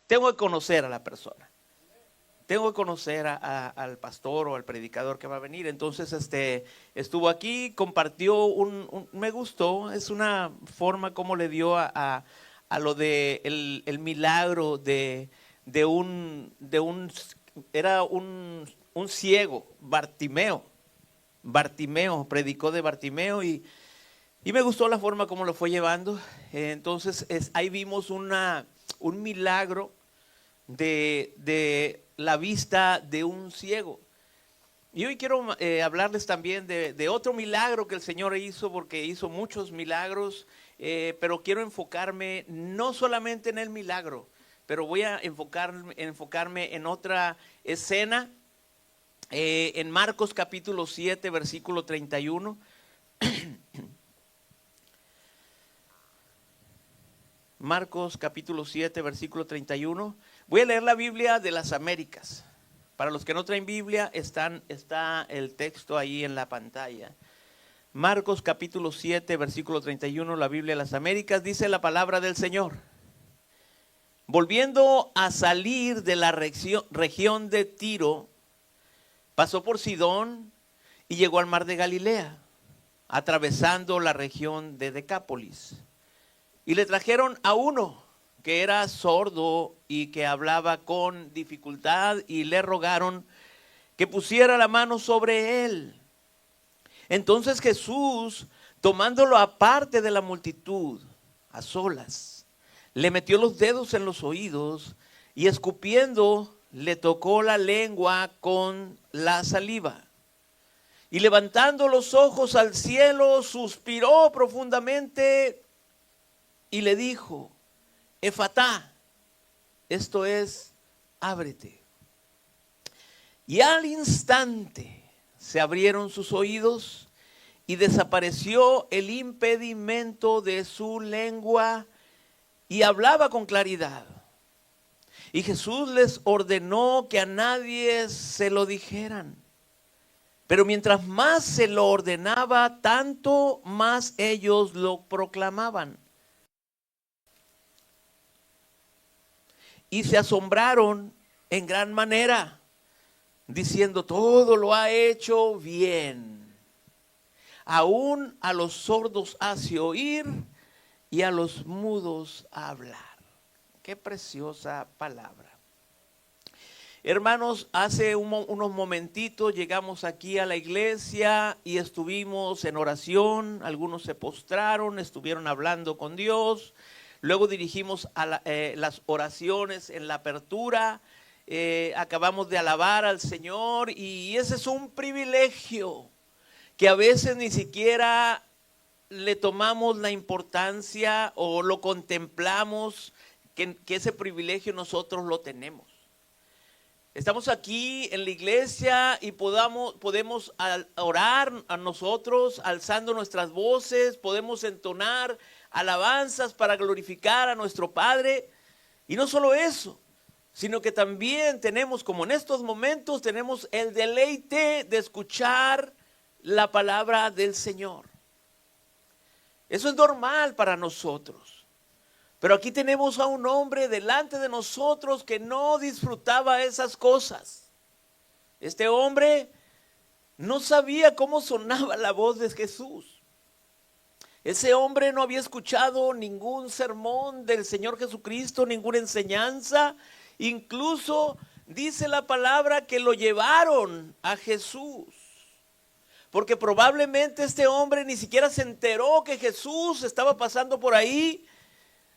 tengo que conocer a la persona. Tengo que conocer al pastor o al predicador que va a venir. Entonces, estuvo aquí, compartió me gustó, es una forma como le dio a lo de el milagro era un ciego, Bartimeo. Bartimeo, predicó de Bartimeo y me gustó la forma como lo fue llevando. Entonces, ahí vimos un milagro de la vista de un ciego. Y hoy quiero hablarles también de otro milagro que el Señor hizo, porque hizo muchos milagros, pero quiero enfocarme no solamente en el milagro, pero voy a enfocarme en otra escena, en Marcos capítulo 7, versículo 31. Marcos capítulo 7, versículo 31. Voy a leer la Biblia de las Américas. Para los que no traen Biblia, está el texto ahí en la pantalla. Marcos capítulo 7, versículo 31, la Biblia de las Américas, dice la palabra del Señor. Volviendo a salir de la región de Tiro, pasó por Sidón y llegó al mar de Galilea, atravesando la región de Decápolis. Y le trajeron a uno que era sordo y que hablaba con dificultad, y le rogaron que pusiera la mano sobre él. Entonces Jesús, tomándolo aparte de la multitud, a solas, le metió los dedos en los oídos y escupiendo le tocó la lengua con la saliva. Y levantando los ojos al cielo, suspiró profundamente y le dijo: Efatá, esto es, ábrete. Y al instante se abrieron sus oídos y desapareció el impedimento de su lengua y hablaba con claridad. Y Jesús les ordenó que a nadie se lo dijeran. Pero mientras más se lo ordenaba, tanto más ellos lo proclamaban. Y se asombraron en gran manera, diciendo: todo lo ha hecho bien. Aún a los sordos hace oír y a los mudos hablar. Qué preciosa palabra. Hermanos, hace unos momentitos llegamos aquí a la iglesia y estuvimos en oración. Algunos se postraron, estuvieron hablando con Dios. Luego dirigimos las oraciones en la apertura. Acabamos de alabar al Señor, y ese es un privilegio que a veces ni siquiera le tomamos la importancia o lo contemplamos, que ese privilegio nosotros lo tenemos. Estamos aquí en la iglesia y podemos orar a nosotros alzando nuestras voces, podemos entonar alabanzas para glorificar a nuestro Padre. Y no solo eso, sino que también tenemos, como en estos momentos, tenemos el deleite de escuchar la palabra del Señor. Eso es normal para nosotros. Pero aquí tenemos a un hombre delante de nosotros que no disfrutaba esas cosas. Este hombre no sabía cómo sonaba la voz de Jesús. Ese hombre no había escuchado ningún sermón del Señor Jesucristo, ninguna enseñanza. Incluso dice la palabra que lo llevaron a Jesús. Porque probablemente este hombre ni siquiera se enteró que Jesús estaba pasando por ahí.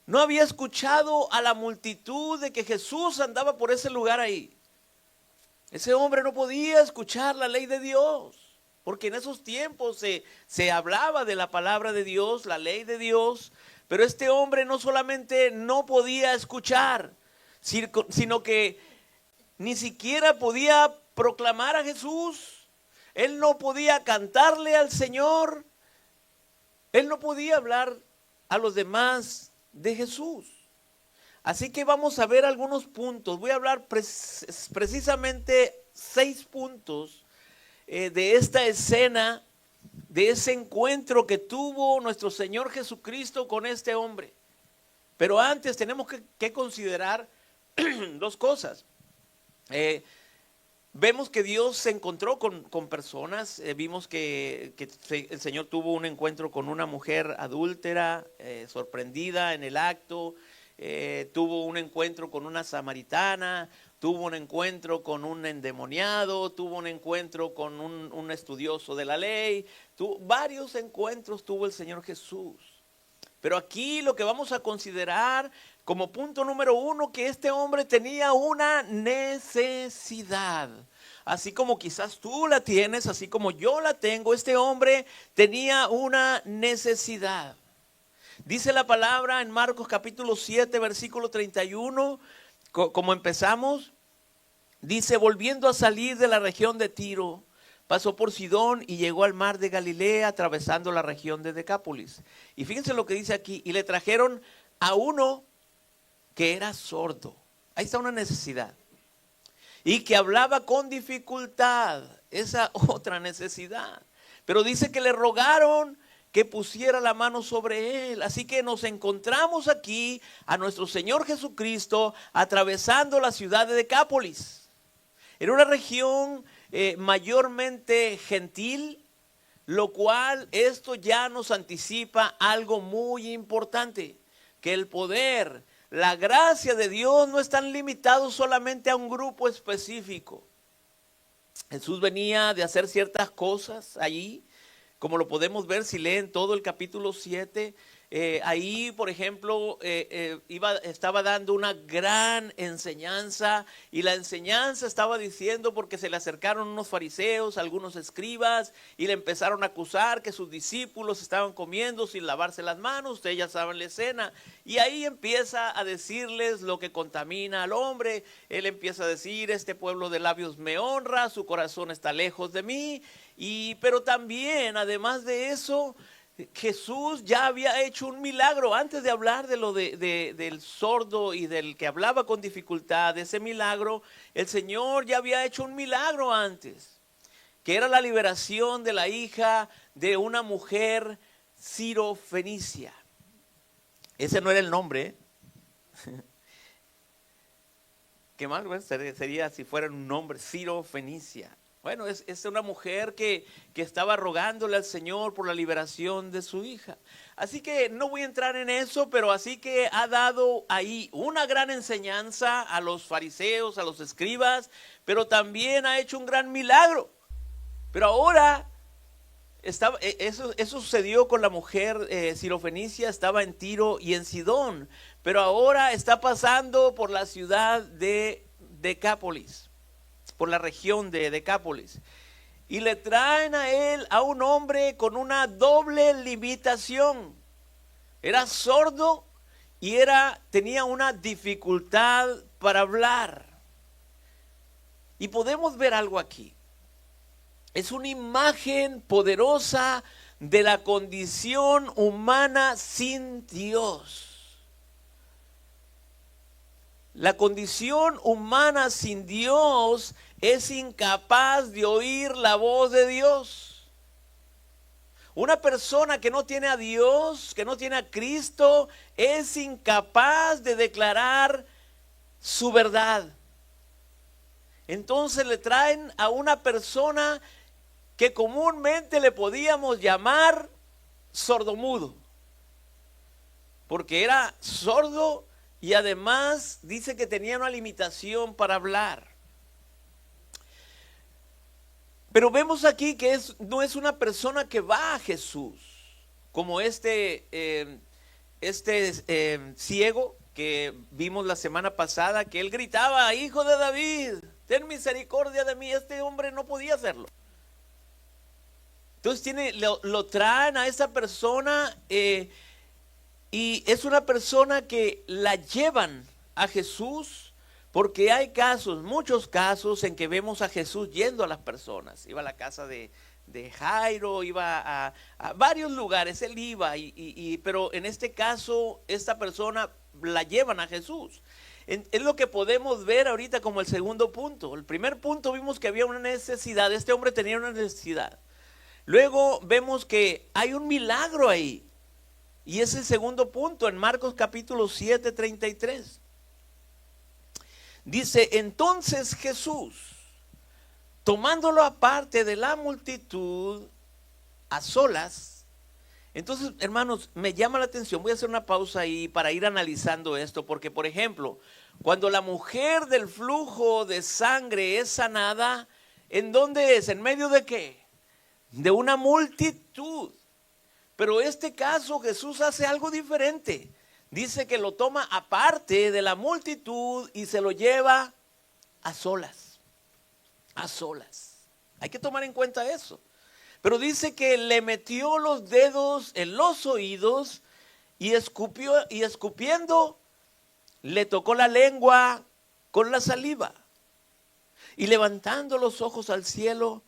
No había escuchado a la multitud de que Jesús andaba por ese lugar ahí. Ese hombre no podía escuchar la ley de Dios, porque en esos tiempos se hablaba de la palabra de Dios, la ley de Dios, pero este hombre no solamente no podía escuchar, sino que ni siquiera podía proclamar a Jesús. Él no podía cantarle al Señor. Él no podía hablar a los demás de Jesús. Así que vamos a ver algunos puntos. Voy a hablar precisamente 6 puntos de esta escena, de ese encuentro que tuvo nuestro Señor Jesucristo con este hombre. Pero antes tenemos que considerar dos cosas. Vemos que Dios se encontró con personas, vimos que el Señor tuvo un encuentro con una mujer adúltera, sorprendida en el acto, tuvo un encuentro con una samaritana, tuvo un encuentro con un endemoniado, tuvo un encuentro con un estudioso de la ley, varios encuentros tuvo el Señor Jesús. Pero aquí lo que vamos a considerar como punto número uno, que este hombre tenía una necesidad. Así como quizás tú la tienes, así como yo la tengo, este hombre tenía una necesidad. Dice la palabra en Marcos capítulo 7, versículo 31, como empezamos, dice: volviendo a salir de la región de Tiro, pasó por Sidón y llegó al mar de Galilea, atravesando la región de Decápolis. Y fíjense lo que dice aquí: y le trajeron a uno que era sordo. Ahí está una necesidad. Y que hablaba con dificultad, esa otra necesidad. Pero dice que le rogaron que pusiera la mano sobre él. Así que nos encontramos aquí a nuestro Señor Jesucristo atravesando la ciudad de Decápolis. En una región mayormente gentil, lo cual esto ya nos anticipa algo muy importante, que el poder, la gracia de Dios no están limitados solamente a un grupo específico. Jesús venía de hacer ciertas cosas allí, como lo podemos ver si leen todo el capítulo 7. Ahí, por ejemplo, estaba dando una gran enseñanza, y la enseñanza estaba diciendo, porque se le acercaron unos fariseos, algunos escribas, y le empezaron a acusar que sus discípulos estaban comiendo sin lavarse las manos. Ustedes ya saben la escena, y ahí empieza a decirles lo que contamina al hombre. Él empieza a decir: este pueblo de labios me honra, su corazón está lejos de mí. Pero también, además de eso, Jesús ya había hecho un milagro. Antes de hablar de lo del sordo y del que hablaba con dificultad, de ese milagro, el Señor ya había hecho un milagro antes, que era la liberación de la hija de una mujer sirofenicia. Ese no era el nombre, ¿eh? ¿Qué más? Bueno, sería si fuera un nombre, sirofenicia. Bueno, es una mujer que estaba rogándole al Señor por la liberación de su hija. Así que no voy a entrar en eso, pero así que ha dado ahí una gran enseñanza a los fariseos, a los escribas, pero también ha hecho un gran milagro. Pero ahora, eso sucedió con la mujer sirofenicia, estaba en Tiro y en Sidón, pero ahora está pasando por la ciudad de Decápolis, por la región de Decápolis, y le traen a él a un hombre con una doble limitación. Era sordo y tenía una dificultad para hablar. Y podemos ver algo aquí. Es una imagen poderosa de la condición humana sin Dios. La condición humana sin Dios es incapaz de oír la voz de Dios. Una persona que no tiene a Dios, que no tiene a Cristo, es incapaz de declarar su verdad. Entonces le traen a una persona que comúnmente le podíamos llamar sordomudo, porque era sordo. Y además dice que tenía una limitación para hablar. Pero vemos aquí que no es una persona que va a Jesús, como este ciego que vimos la semana pasada, que él gritaba: hijo de David, ten misericordia de mí. Este hombre no podía hacerlo. Entonces lo traen a esa persona, y es una persona que la llevan a Jesús, porque hay casos, muchos casos, en que vemos a Jesús yendo a las personas. Iba a la casa de Jairo, iba a varios lugares, él iba, pero en este caso, esta persona la llevan a Jesús. Es lo que podemos ver ahorita como el segundo punto. El primer punto, vimos que había una necesidad, este hombre tenía una necesidad. Luego vemos que hay un milagro ahí. Y es el segundo punto en Marcos capítulo 7, 33. Dice, entonces Jesús, tomándolo aparte de la multitud, a solas. Entonces, hermanos, me llama la atención, voy a hacer una pausa ahí para ir analizando esto, porque por ejemplo, cuando la mujer del flujo de sangre es sanada, ¿en dónde es? ¿En medio de qué? De una multitud. Pero en este caso Jesús hace algo diferente. Dice que lo toma aparte de la multitud y se lo lleva a solas. A solas. Hay que tomar en cuenta eso. Pero dice que le metió los dedos en los oídos y escupió, y escupiendo le tocó la lengua con la saliva. Y levantando los ojos al cielo,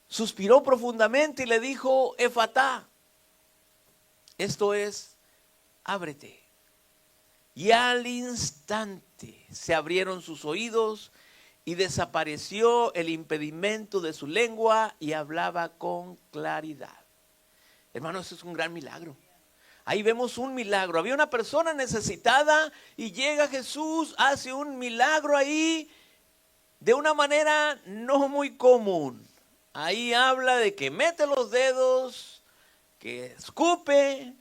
suspiró profundamente y le dijo, Efatá. Esto es, ábrete. Y al instante se abrieron sus oídos y desapareció el impedimento de su lengua y hablaba con claridad. Hermanos, eso es un gran milagro. Ahí vemos un milagro. Había una persona necesitada y llega Jesús, hace un milagro ahí de una manera no muy común. Ahí habla de que mete los dedos, que escupe,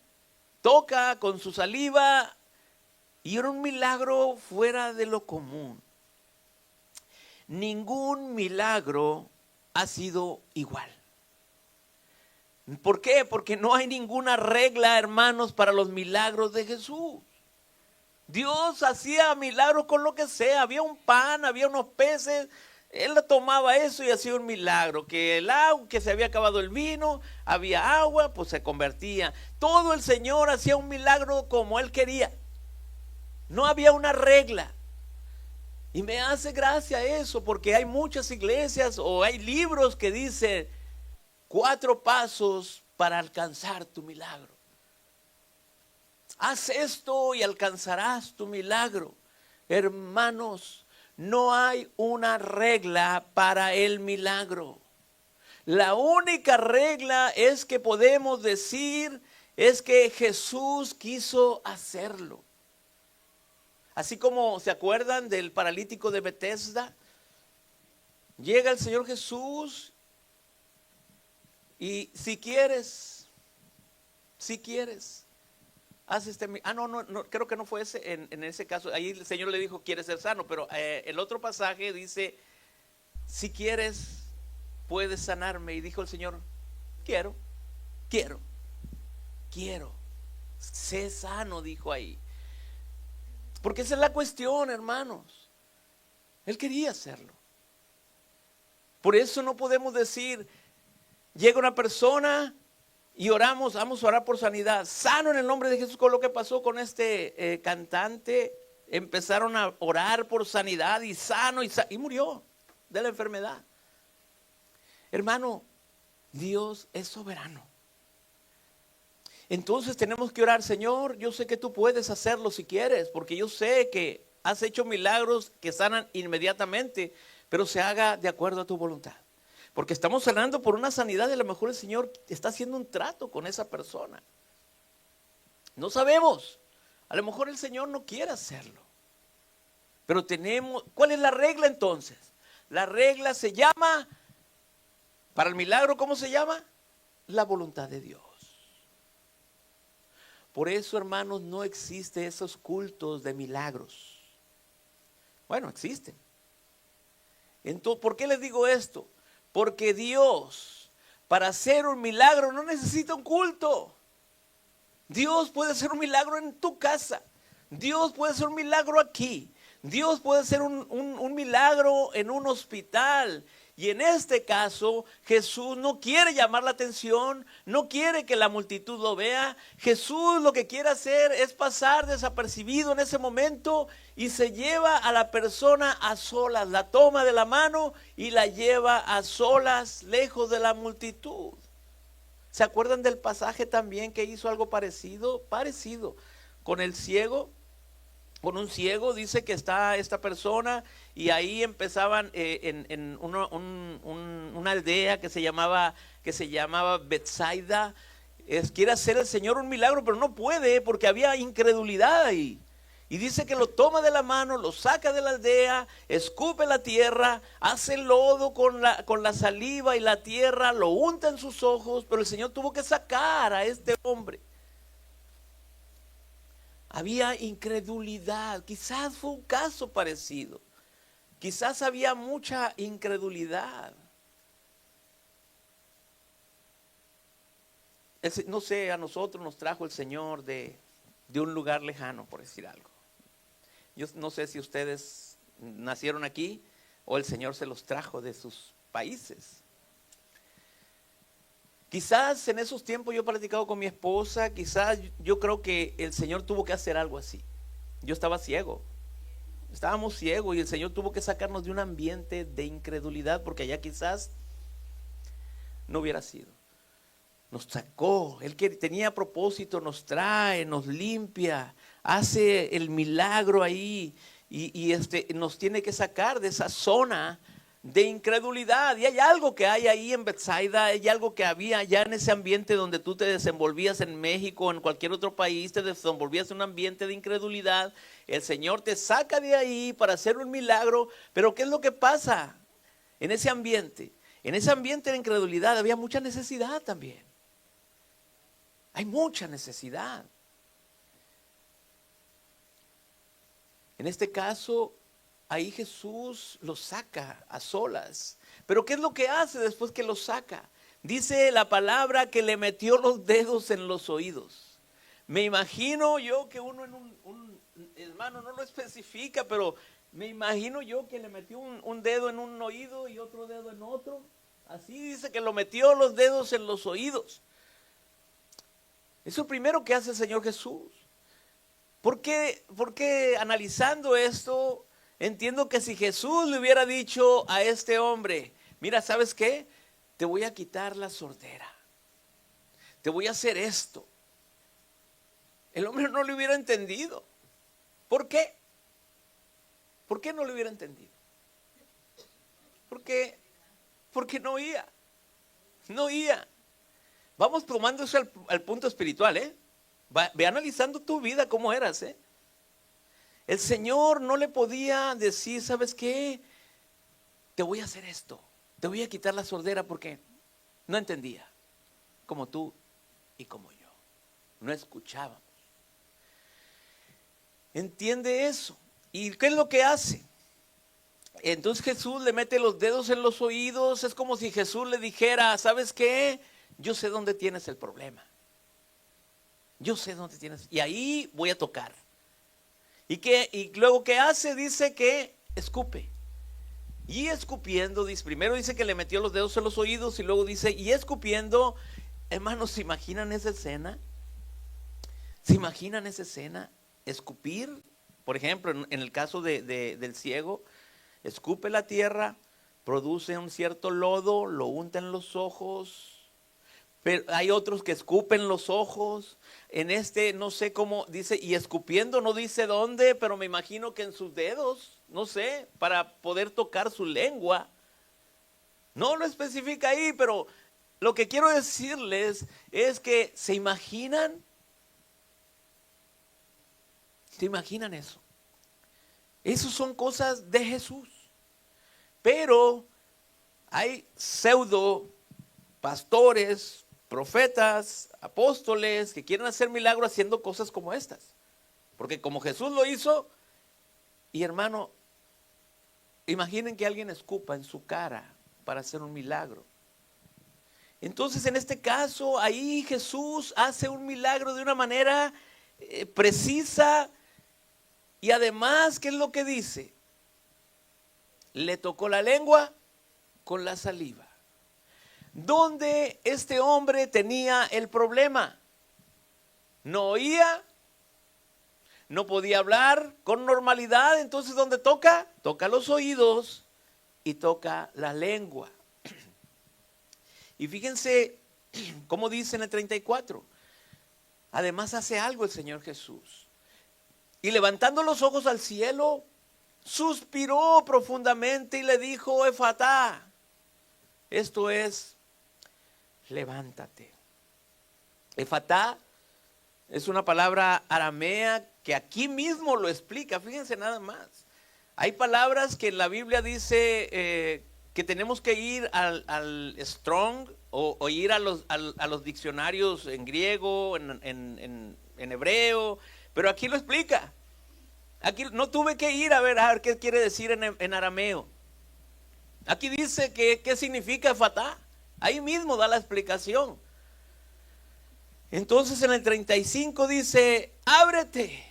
toca con su saliva y era un milagro fuera de lo común. Ningún milagro ha sido igual. ¿Por qué? Porque no hay ninguna regla, hermanos, para los milagros de Jesús. Dios hacía milagros con lo que sea. Había un pan, había unos peces. Él tomaba eso y hacía un milagro. Que el agua, que se había acabado el vino, había agua, pues se convertía. Todo el Señor hacía un milagro como Él quería. No había una regla. Y me hace gracia eso, porque hay muchas iglesias o hay libros que dicen 4 pasos para alcanzar tu milagro. Haz esto y alcanzarás tu milagro. Hermanos, no hay una regla para el milagro. La única regla es que podemos decir es que Jesús quiso hacerlo. Así como se acuerdan del paralítico de Betesda, llega el Señor Jesús y si quieres, haz este. No, creo que no fue ese, en ese caso. Ahí el Señor le dijo, ¿quieres ser sano? Pero el otro pasaje dice, si quieres, puedes sanarme. Y dijo el Señor, quiero. Sé sano, dijo ahí. Porque esa es la cuestión, hermanos. Él quería hacerlo. Por eso no podemos decir, llega una persona y oramos, vamos a orar por sanidad. Sano en el nombre de Jesús. Con lo que pasó con este cantante, empezaron a orar por sanidad y sano y murió de la enfermedad. Hermano, Dios es soberano. Entonces tenemos que orar, Señor, yo sé que tú puedes hacerlo si quieres, porque yo sé que has hecho milagros que sanan inmediatamente, pero se haga de acuerdo a tu voluntad. Porque estamos orando por una sanidad y a lo mejor el Señor está haciendo un trato con esa persona. No sabemos, a lo mejor el Señor no quiere hacerlo. Pero tenemos, ¿cuál es la regla entonces? La regla se llama, para el milagro, ¿cómo se llama? La voluntad de Dios. Por eso, hermanos, no existen esos cultos de milagros. Bueno, existen. Entonces, ¿por qué les digo esto? Porque Dios, para hacer un milagro, no necesita un culto. Dios puede hacer un milagro en tu casa. Dios puede hacer un milagro aquí. Dios puede hacer un milagro en un hospital. Y en este caso, Jesús no quiere llamar la atención, no quiere que la multitud lo vea. Jesús lo que quiere hacer es pasar desapercibido en ese momento y se lleva a la persona a solas, la toma de la mano y la lleva a solas, lejos de la multitud. ¿Se acuerdan del pasaje también que hizo algo parecido? Parecido con el ciego. Con un ciego, dice que está esta persona y ahí empezaban en una aldea que se llamaba Betsaida. Quiere hacer el Señor un milagro, pero no puede porque había incredulidad ahí. Y dice que lo toma de la mano, lo saca de la aldea, escupe la tierra, hace lodo con la saliva y la tierra, lo unta en sus ojos, pero el Señor tuvo que sacar a este hombre. Había incredulidad, quizás fue un caso parecido, quizás había mucha incredulidad. No sé, a nosotros nos trajo el Señor de un lugar lejano, por decir algo. Yo no sé si ustedes nacieron aquí o el Señor se los trajo de sus países. Quizás en esos tiempos yo he platicado con mi esposa, quizás yo creo que el Señor tuvo que hacer algo así. Yo estaba ciego, estábamos ciegos y el Señor tuvo que sacarnos de un ambiente de incredulidad porque allá quizás no hubiera sido. Nos sacó, Él que tenía propósito, nos trae, nos limpia, hace el milagro ahí y nos tiene que sacar de esa zona de incredulidad. Y hay algo que hay ahí en Bethsaida, hay algo que había allá en ese ambiente donde tú te desenvolvías en México o en cualquier otro país, te desenvolvías en un ambiente de incredulidad. El Señor te saca de ahí para hacer un milagro, pero ¿qué es lo que pasa en ese ambiente? En ese ambiente de incredulidad había mucha necesidad también. Hay mucha necesidad. En este caso, ahí Jesús lo saca a solas. Pero ¿qué es lo que hace después que lo saca? Dice la palabra que le metió los dedos en los oídos. Me imagino yo que uno hermano no lo especifica, pero me imagino yo que le metió un dedo en un oído y otro dedo en otro. Así dice que lo metió los dedos en los oídos. Es lo primero que hace el Señor Jesús. ¿Por qué analizando esto, entiendo que si Jesús le hubiera dicho a este hombre, mira, ¿sabes qué? Te voy a quitar la sordera. Te voy a hacer esto. El hombre no lo hubiera entendido. ¿Por qué? ¿Por qué no lo hubiera entendido? Porque no oía. No oía. Vamos tomando eso al punto espiritual, Ve analizando tu vida, cómo eras, El Señor no le podía decir, ¿sabes qué? Te voy a hacer esto. Te voy a quitar la sordera porque no entendía. Como tú y como yo. No escuchábamos. ¿Entiende eso? ¿Y qué es lo que hace? Entonces Jesús le mete los dedos en los oídos. Es como si Jesús le dijera, ¿sabes qué? Yo sé dónde tienes el problema. Yo sé dónde tienes. Y ahí voy a tocar. Y luego ¿qué hace? Dice que escupe. Y escupiendo, primero dice que le metió los dedos en los oídos y luego dice, y escupiendo. Hermanos, ¿se imaginan esa escena? ¿Se imaginan esa escena? Escupir, por ejemplo, en el caso del ciego, escupe la tierra, produce un cierto lodo, lo unta en los ojos. Pero hay otros que escupen los ojos. En este no sé cómo dice, y escupiendo no dice dónde, pero me imagino que en sus dedos, no sé, para poder tocar su lengua. No lo especifica ahí, pero lo que quiero decirles es que ¿se imaginan? ¿Se imaginan eso? Esas son cosas de Jesús. Pero hay pseudo pastores, profetas, apóstoles que quieren hacer milagros haciendo cosas como estas. Porque como Jesús lo hizo, y hermano, imaginen que alguien escupa en su cara para hacer un milagro. Entonces en este caso, ahí Jesús hace un milagro de una manera precisa y además, ¿qué es lo que dice? Le tocó la lengua con la saliva. ¿Dónde este hombre tenía el problema? No oía, no podía hablar con normalidad, entonces ¿dónde toca? Toca los oídos y toca la lengua. Y fíjense cómo dice en el 34. Además hace algo el Señor Jesús. Y levantando los ojos al cielo, suspiró profundamente y le dijo, Efatá. Esto es, levántate. Efatá es una palabra aramea que aquí mismo lo explica. Fíjense nada más. Hay palabras que en la Biblia dice que tenemos que ir al Strong o ir a los diccionarios en griego, en hebreo, pero aquí lo explica. Aquí no tuve que ir a ver qué quiere decir en arameo. Aquí dice que qué significa fatá. Ahí mismo da la explicación. Entonces en el 35 dice, ábrete.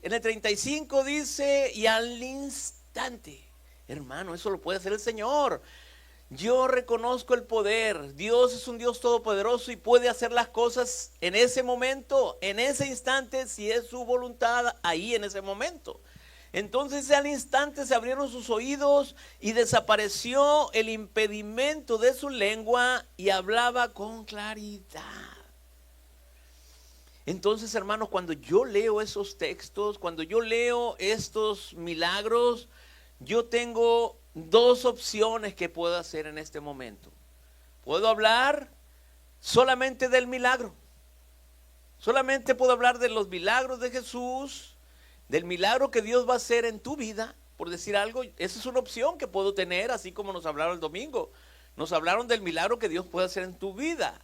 En el 35 dice, y al instante. Hermano, eso lo puede hacer el Señor. Yo reconozco el poder. Dios es un Dios todopoderoso y puede hacer las cosas en ese momento, en ese instante, si es su voluntad, ahí en ese momento. Entonces al instante se abrieron sus oídos y desapareció el impedimento de su lengua y hablaba con claridad. Entonces, hermanos, cuando yo leo esos textos, cuando yo leo estos milagros, yo tengo dos opciones que puedo hacer en este momento. Puedo hablar solamente del milagro. Solamente puedo hablar de los milagros de Jesús, del milagro que Dios va a hacer en tu vida, por decir algo. Esa es una opción que puedo tener, así como nos hablaron el domingo. Nos hablaron del milagro que Dios puede hacer en tu vida.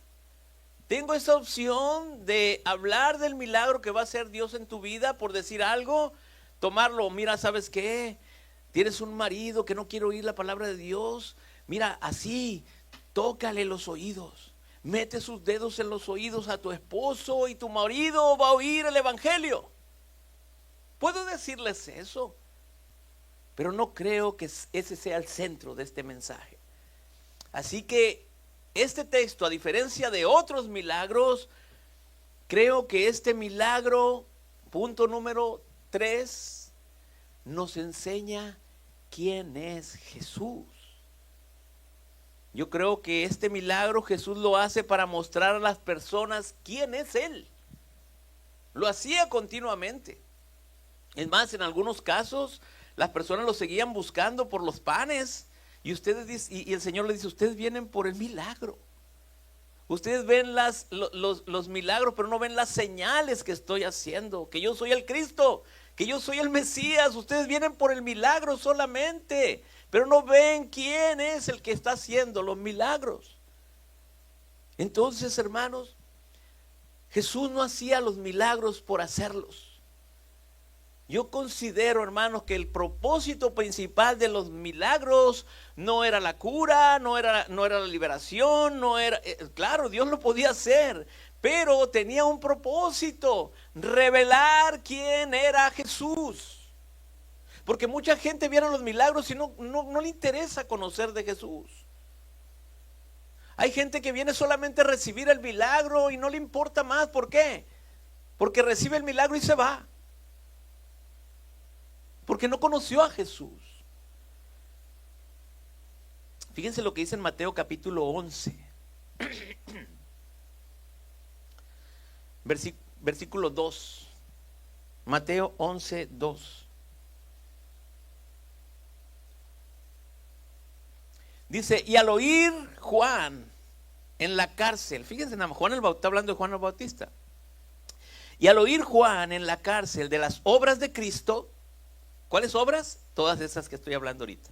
Tengo esa opción de hablar del milagro que va a hacer Dios en tu vida, por decir algo, tomarlo. Mira, ¿sabes qué? Tienes un marido que no quiere oír la palabra de Dios. Mira, así, tócale los oídos. Mete sus dedos en los oídos a tu esposo y tu marido va a oír el evangelio. Puedo decirles eso, pero no creo que ese sea el centro de este mensaje. Así que este texto, a diferencia de otros milagros, creo que este milagro, punto número 3, nos enseña quién es Jesús. Yo creo que este milagro Jesús lo hace para mostrar a las personas quién es Él. Lo hacía continuamente. Es más, en algunos casos las personas lo seguían buscando por los panes. Y el Señor les dice, ustedes vienen por el milagro. Ustedes ven los milagros, pero no ven las señales que estoy haciendo. Que yo soy el Cristo, que yo soy el Mesías. Ustedes vienen por el milagro solamente, pero no ven quién es el que está haciendo los milagros. Entonces, hermanos, Jesús no hacía los milagros por hacerlos. Yo considero, hermanos, que el propósito principal de los milagros no era la cura, no era la liberación, claro, Dios lo podía hacer, pero tenía un propósito: revelar quién era Jesús. Porque mucha gente viene a los milagros y no le interesa conocer de Jesús. Hay gente que viene solamente a recibir el milagro y no le importa más. ¿Por qué? Porque recibe el milagro y se va. Porque no conoció a Jesús. Fíjense lo que dice en Mateo capítulo 11. Versículo 2. Mateo 11, 2. Dice, y al oír Juan en la cárcel, fíjense, Juan está hablando de Juan el Bautista. Y al oír Juan en la cárcel de las obras de Cristo, ¿cuáles obras? Todas esas que estoy hablando ahorita.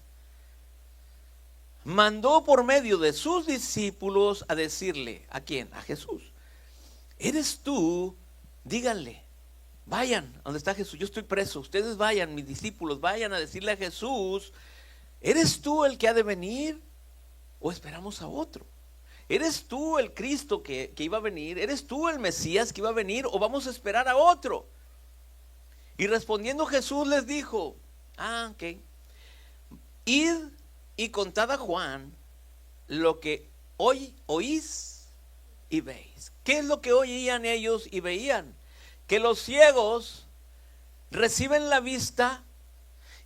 Mandó por medio de sus discípulos a decirle, ¿a quién? A Jesús. ¿Eres tú? Díganle, vayan, ¿dónde está Jesús? Yo estoy preso, ustedes vayan, mis discípulos, vayan a decirle a Jesús, ¿eres tú el que ha de venir o esperamos a otro? ¿Eres tú el Cristo que iba a venir? ¿Eres tú el Mesías que iba a venir o vamos a esperar a otro? Y respondiendo Jesús les dijo, ok, id y contad a Juan lo que hoy oís y veis. ¿Qué es lo que oían ellos y veían? Que los ciegos reciben la vista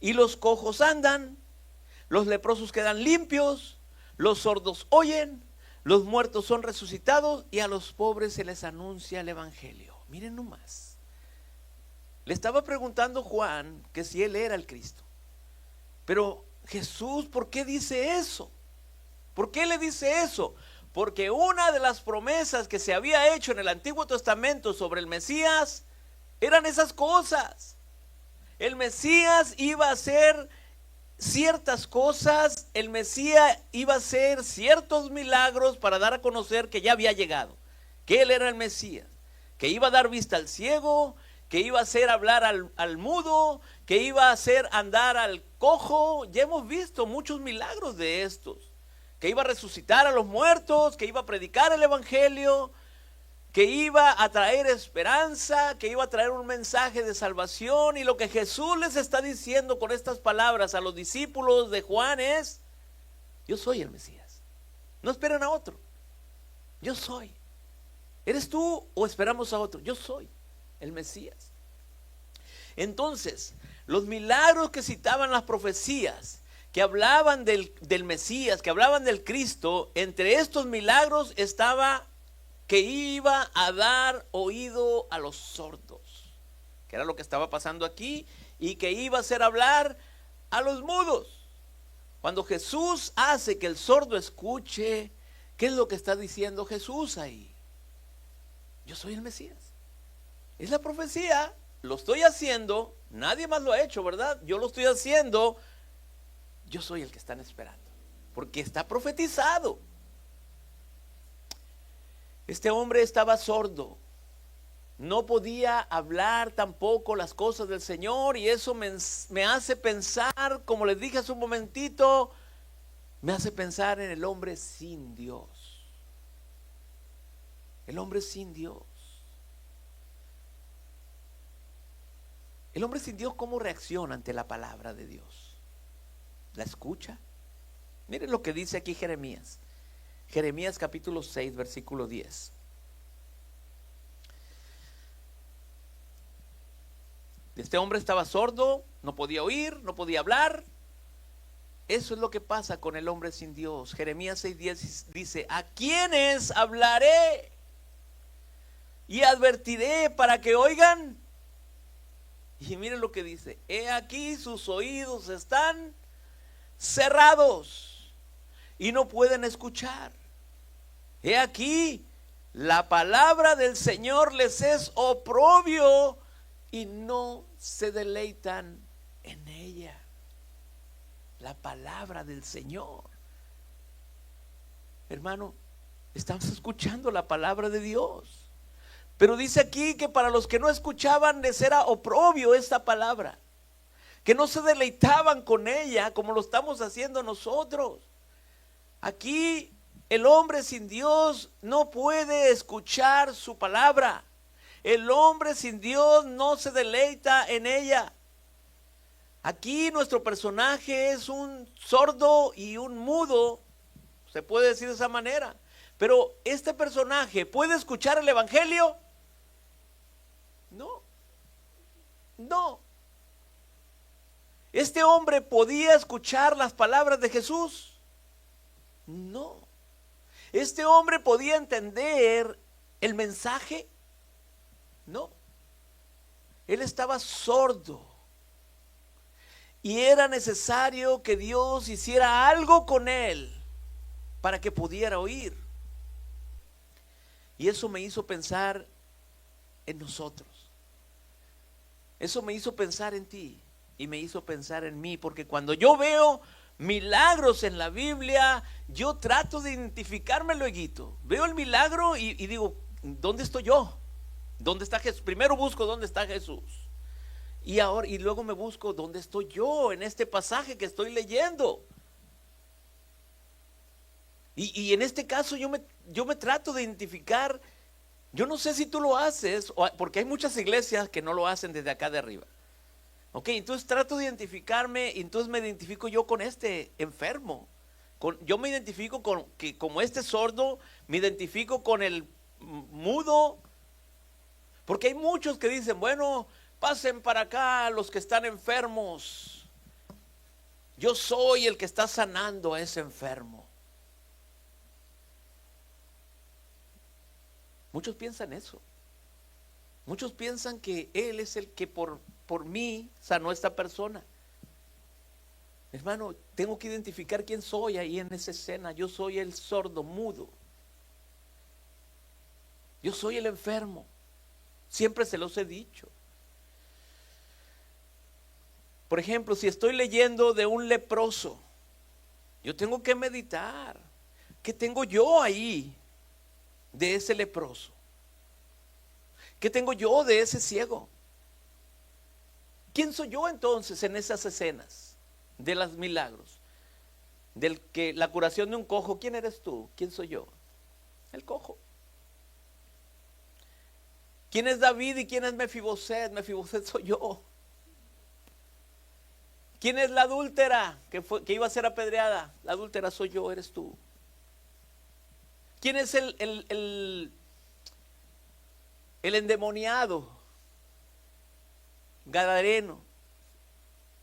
y los cojos andan, los leprosos quedan limpios, los sordos oyen, los muertos son resucitados y a los pobres se les anuncia el evangelio. Miren nomás. Le estaba preguntando Juan que si él era el Cristo. Pero Jesús, ¿por qué dice eso? ¿Por qué le dice eso? Porque una de las promesas que se había hecho en el Antiguo Testamento sobre el Mesías Eran esas cosas. El Mesías iba a hacer ciertas cosas, el Mesías iba a hacer ciertos milagros para dar a conocer que ya había llegado, que Él era el Mesías, que iba a dar vista al ciego, que iba a hacer hablar al mudo, que iba a hacer andar al cojo. Ya hemos visto muchos milagros de estos, que iba a resucitar a los muertos, que iba a predicar el evangelio, que iba a traer esperanza, que iba a traer un mensaje de salvación. Y lo que Jesús les está diciendo con estas palabras a los discípulos de Juan es: yo soy el Mesías, no esperen a otro, yo soy. ¿Eres tú o esperamos a otro? Yo soy el Mesías. Entonces, los milagros que citaban las profecías, que hablaban del Mesías, que hablaban del Cristo, entre estos milagros estaba que iba a dar oído a los sordos, que era lo que estaba pasando aquí, y que iba a hacer hablar a los mudos. Cuando Jesús hace que el sordo escuche, ¿qué es lo que está diciendo Jesús ahí? Yo soy el Mesías. Es la profecía, lo estoy haciendo, nadie más lo ha hecho, ¿verdad? Yo lo estoy haciendo, yo soy el que están esperando, porque está profetizado. Este hombre estaba sordo, no podía hablar tampoco las cosas del Señor, y eso me hace pensar, como les dije hace un momentito, me hace pensar en el hombre sin Dios. El hombre sin Dios. El hombre sin Dios, ¿cómo reacciona ante la palabra de Dios? ¿La escucha? Miren lo que dice aquí Jeremías. Jeremías capítulo 6, versículo 10. Este hombre estaba sordo, no podía oír, no podía hablar. Eso es lo que pasa con el hombre sin Dios. Jeremías 6:10 dice: ¿a quiénes hablaré y advertiré para que oigan? Y miren lo que dice: he aquí sus oídos están cerrados y no pueden escuchar. He aquí la palabra del Señor les es oprobio y no se deleitan en ella. La palabra del Señor. Hermano, estamos escuchando la palabra de Dios, pero dice aquí que para los que no escuchaban les era oprobio esta palabra, que no se deleitaban con ella como lo estamos haciendo nosotros. Aquí el hombre sin Dios no puede escuchar su palabra. El hombre sin Dios no se deleita en ella. Aquí nuestro personaje es un sordo y un mudo, se puede decir de esa manera. Pero este personaje, ¿puede escuchar el evangelio? No, no. ¿Este hombre podía escuchar las palabras de Jesús? No. ¿Este hombre podía entender el mensaje? No. Él estaba sordo. Y era necesario que Dios hiciera algo con él para que pudiera oír. Y eso me hizo pensar en nosotros. Eso me hizo pensar en ti y me hizo pensar en mí, porque cuando yo veo milagros en la Biblia, yo trato de identificarme luego. Veo el milagro y digo, ¿dónde estoy yo? ¿Dónde está Jesús? Primero busco dónde está Jesús. Y luego me busco dónde estoy yo en este pasaje que estoy leyendo. Y en este caso yo me trato de identificar. Yo no sé si tú lo haces, porque hay muchas iglesias que no lo hacen desde acá de arriba. Ok, entonces trato de identificarme, y entonces me identifico yo con este enfermo. Yo me identifico como este sordo, me identifico con el mudo. Porque hay muchos que dicen, bueno, pasen para acá los que están enfermos. Yo soy el que está sanando a ese enfermo. Muchos piensan eso. Muchos piensan que Él es el que por mí sanó a esta persona. Hermano, tengo que identificar quién soy ahí en esa escena. Yo soy el sordo mudo. Yo soy el enfermo. Siempre se los he dicho. Por ejemplo, si estoy leyendo de un leproso, yo tengo que meditar. ¿Qué tengo yo ahí de ese leproso? ¿Qué tengo yo de ese ciego? ¿Quién soy yo entonces en esas escenas de los milagros? Del que la curación de un cojo, ¿quién eres tú? ¿Quién soy yo? El cojo. ¿Quién es David y quién es Mefiboset? Mefiboset soy yo. ¿Quién es la adúltera que iba a ser apedreada? La adúltera soy yo, eres tú. ¿Quién es el endemoniado? Gadareno.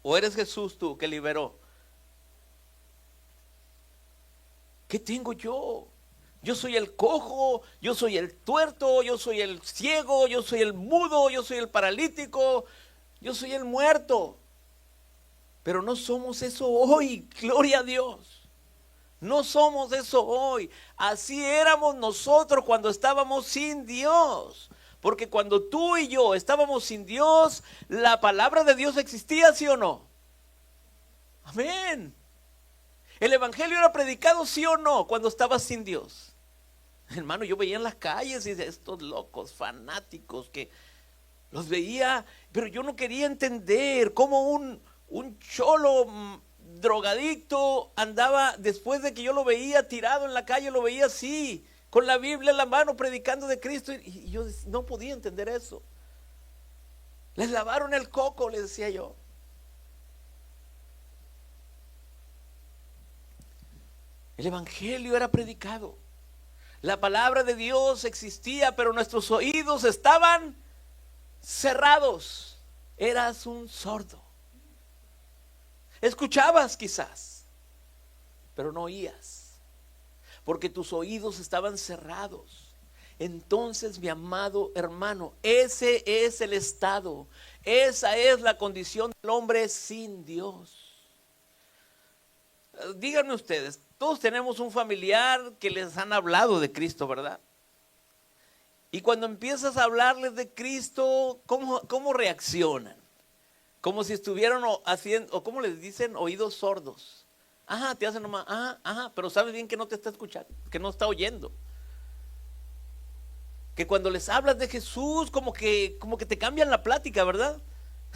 ¿O eres Jesús tú que liberó? ¿Qué tengo yo? Yo soy el cojo, yo soy el tuerto, yo soy el ciego, yo soy el mudo, yo soy el paralítico, yo soy el muerto. Pero no somos eso hoy, gloria a Dios. No somos eso hoy. Así éramos nosotros cuando estábamos sin Dios. Porque cuando tú y yo estábamos sin Dios, la palabra de Dios existía, ¿sí o no? Amén. ¿El evangelio era predicado, sí o no, cuando estabas sin Dios? Hermano, yo veía en las calles y de estos locos fanáticos que los veía, pero yo no quería entender cómo un cholo drogadicto andaba, después de que yo lo veía tirado en la calle, lo veía así, con la Biblia en la mano, predicando de Cristo, y yo no podía entender eso. Les lavaron el coco, les decía yo. El evangelio era predicado. La palabra de Dios existía, pero nuestros oídos estaban cerrados. Eras un sordo. Escuchabas quizás, pero no oías, porque tus oídos estaban cerrados. Entonces, mi amado hermano, ese es el estado, esa es la condición del hombre sin Dios. Díganme ustedes, todos tenemos un familiar que les han hablado de Cristo, ¿verdad? Y cuando empiezas a hablarles de Cristo, ¿cómo reaccionan? Como si estuvieran haciendo, o como les dicen, oídos sordos. Ajá, te hacen nomás, ajá, pero sabes bien que no te está escuchando, que no está oyendo. Que cuando les hablas de Jesús, como que te cambian la plática, ¿verdad?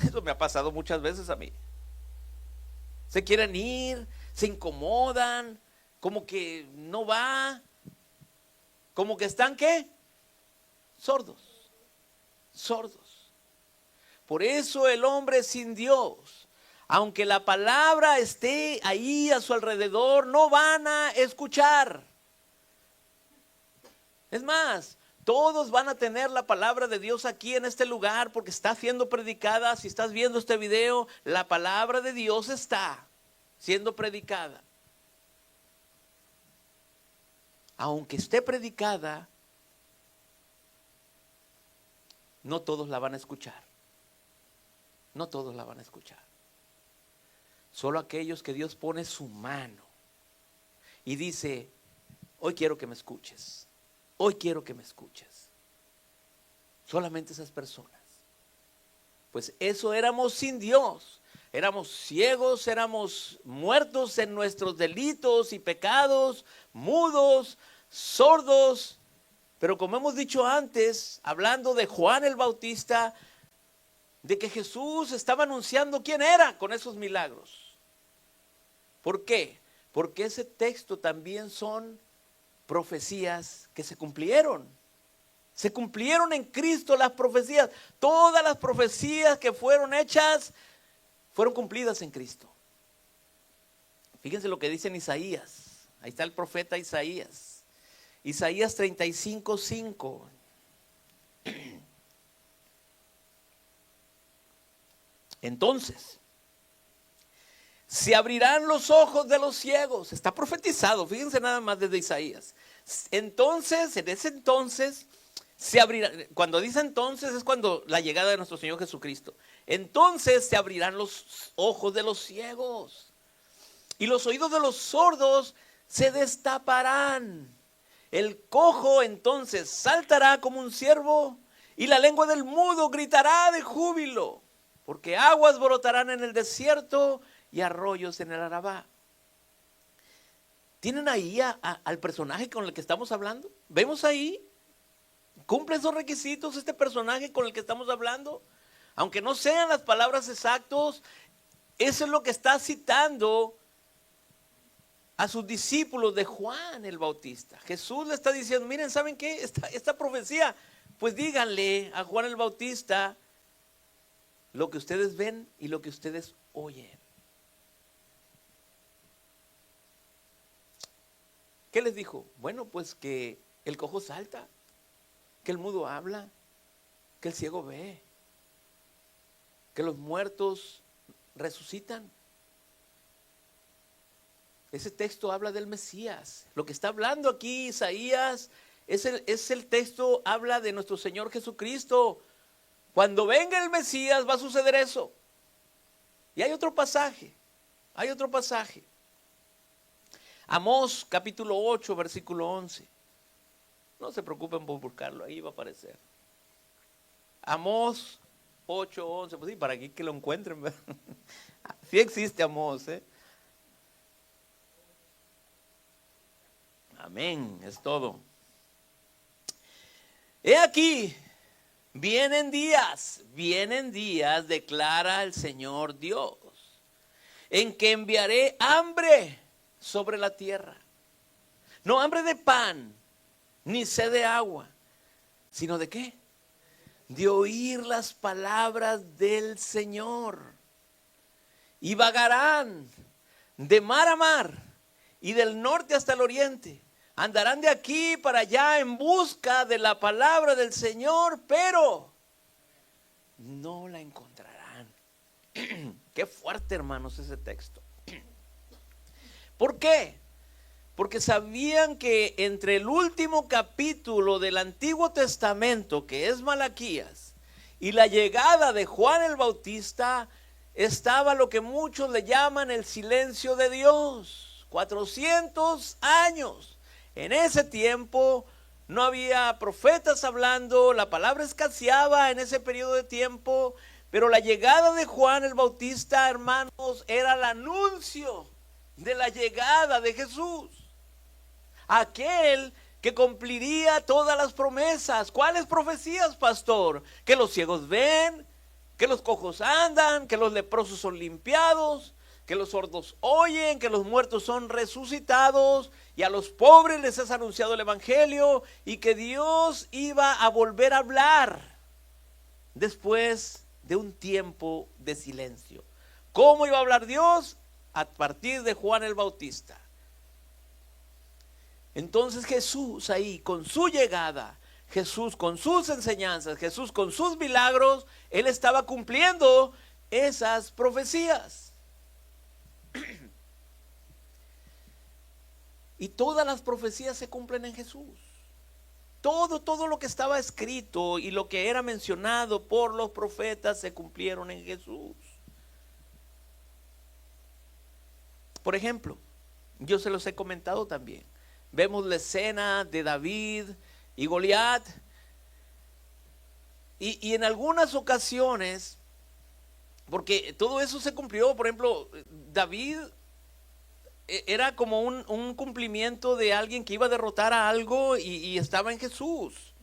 Eso me ha pasado muchas veces a mí. Se quieren ir, se incomodan, como que no va, como que están, ¿qué? Sordos. Por eso el hombre sin Dios, aunque la palabra esté ahí a su alrededor, no van a escuchar. Es más, todos van a tener la palabra de Dios aquí en este lugar porque está siendo predicada. Si estás viendo este video, la palabra de Dios está siendo predicada. Aunque esté predicada, no todos la van a escuchar. No todos la van a escuchar. Solo aquellos que Dios pone su mano y dice, hoy quiero que me escuches. Hoy quiero que me escuches. Solamente esas personas. Pues eso éramos sin Dios. Éramos ciegos, éramos muertos en nuestros delitos y pecados, mudos, sordos. Pero como hemos dicho antes, hablando de Juan el Bautista, de que Jesús estaba anunciando quién era con esos milagros. ¿Por qué? Porque ese texto también son profecías que se cumplieron. Se cumplieron en Cristo las profecías. Todas las profecías que fueron hechas fueron cumplidas en Cristo. Fíjense lo que dice en Isaías. Ahí está el profeta Isaías. Isaías 35:5. Entonces, se abrirán los ojos de los ciegos. Está profetizado, fíjense nada más desde Isaías. Entonces, en ese entonces, se abrirán. Cuando dice entonces es cuando la llegada de nuestro Señor Jesucristo. Entonces se abrirán los ojos de los ciegos y los oídos de los sordos se destaparán. El cojo entonces saltará como un ciervo y la lengua del mudo gritará de júbilo. porque aguas brotarán en el desierto y arroyos en el Arabá. ¿Tienen ahí al personaje con el que estamos hablando? ¿Vemos ahí? ¿Cumple esos requisitos este personaje con el que estamos hablando? Aunque no sean las palabras exactas, eso es lo que está citando a sus discípulos de Juan el Bautista. Jesús le está diciendo, miren, ¿saben qué? Esta profecía, pues díganle a Juan el Bautista lo que ustedes ven y lo que ustedes oyen. ¿Qué les dijo? Bueno, pues que el cojo salta, que el mudo habla, que el ciego ve, que los muertos resucitan. Ese texto habla del Mesías. Lo que está hablando aquí Isaías es el texto, habla de nuestro Señor Jesucristo. Cuando venga el Mesías va a suceder eso. Y hay otro pasaje. Amós capítulo 8, versículo 11. No se preocupen por buscarlo, ahí va a aparecer. Amós 8, 11. Pues sí, para que lo encuentren. Sí existe Amós, ¿eh? Amén, es todo. He aquí, vienen días, declara el Señor Dios, en que enviaré hambre sobre la tierra. No hambre de pan, ni sed de agua, sino de ¿qué? De oír las palabras del Señor. Y vagarán de mar a mar y del norte hasta el oriente. Andarán de aquí para allá en busca de la palabra del Señor, pero no la encontrarán. Qué fuerte, hermanos, ese texto. ¿Por qué? Porque sabían que entre el último capítulo del Antiguo Testamento, que es Malaquías, y la llegada de Juan el Bautista, estaba lo que muchos le llaman el silencio de Dios. 400 años. En ese tiempo no había profetas hablando, la palabra escaseaba en ese periodo de tiempo, pero la llegada de Juan el Bautista, hermanos, era el anuncio de la llegada de Jesús. Aquel que cumpliría todas las promesas. ¿Cuáles profecías, pastor? Que los ciegos ven, que los cojos andan, que los leprosos son limpiados, que los sordos oyen, que los muertos son resucitados, y a los pobres les es anunciado el evangelio, y que Dios iba a volver a hablar después de un tiempo de silencio. ¿Cómo iba a hablar Dios? A partir de Juan el Bautista. Entonces Jesús ahí, con su llegada, Jesús con sus enseñanzas, Jesús con sus milagros, Él estaba cumpliendo esas profecías. Y todas las profecías se cumplen en Jesús. Todo lo que estaba escrito y lo que era mencionado por los profetas se cumplieron en Jesús. Por ejemplo, yo se los he comentado también. Vemos la escena de David y Goliat. Y en algunas ocasiones, porque todo eso se cumplió, por ejemplo, David era como un cumplimiento de alguien que iba a derrotar a algo y estaba en Jesús.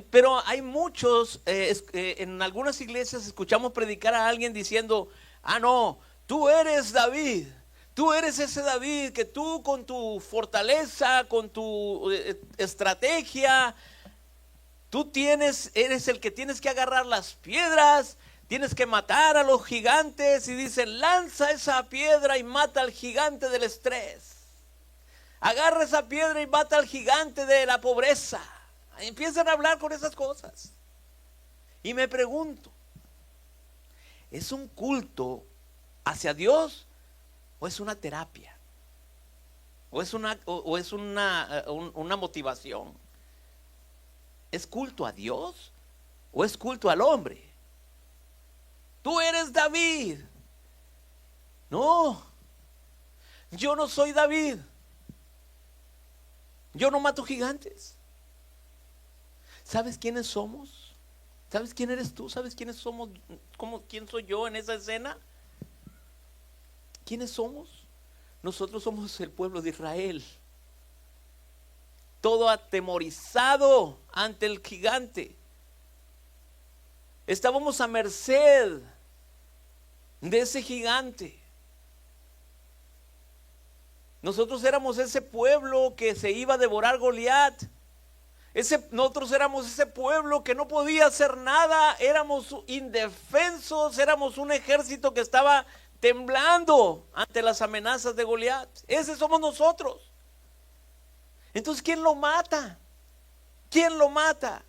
Pero hay muchos, en algunas iglesias escuchamos predicar a alguien diciendo, no, tú eres David. Tú eres ese David que tú con tu fortaleza, con tu estrategia, eres el que tienes que agarrar las piedras, tienes que matar a los gigantes, y dicen, lanza esa piedra y mata al gigante del estrés. Agarra esa piedra y mata al gigante de la pobreza. Empiezan a hablar con esas cosas. Y me pregunto, ¿es un culto hacia Dios o es una terapia? ¿O es una motivación? ¿Es culto a Dios o es culto al hombre? Tú eres David. No, yo no soy David. Yo no mato gigantes. ¿Sabes quiénes somos? ¿Sabes quién eres tú? ¿Sabes quiénes somos? ¿Quién soy yo en esa escena? ¿Quiénes somos? Nosotros somos el pueblo de Israel, todo atemorizado ante el gigante. Estábamos a merced de ese gigante. Nosotros éramos ese pueblo que se iba a devorar Goliat. Nosotros éramos ese pueblo que no podía hacer nada, éramos indefensos, éramos un ejército que estaba temblando ante las amenazas de Goliat. Ese somos nosotros. Entonces, ¿quién lo mata? ¿Quién lo mata?